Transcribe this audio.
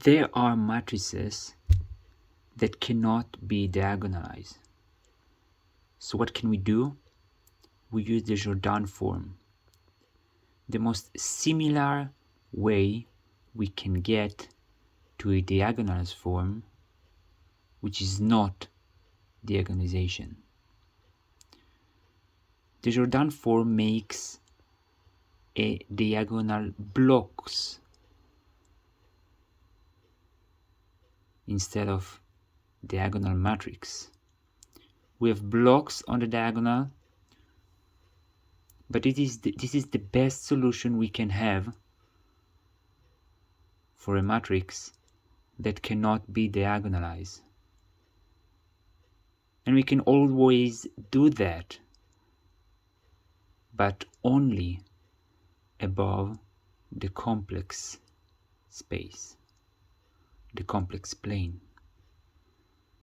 There are matrices that cannot be diagonalized. So what can we do? We use the Jordan form. The most similar way we can get to a diagonalized form, which is not diagonalization. The Jordan form makes a diagonal blocks instead of diagonal matrix. We have blocks on the diagonal, but this is the best solution we can have for a matrix that cannot be diagonalized. And we can always do that, but only above the complex space, the complex plane.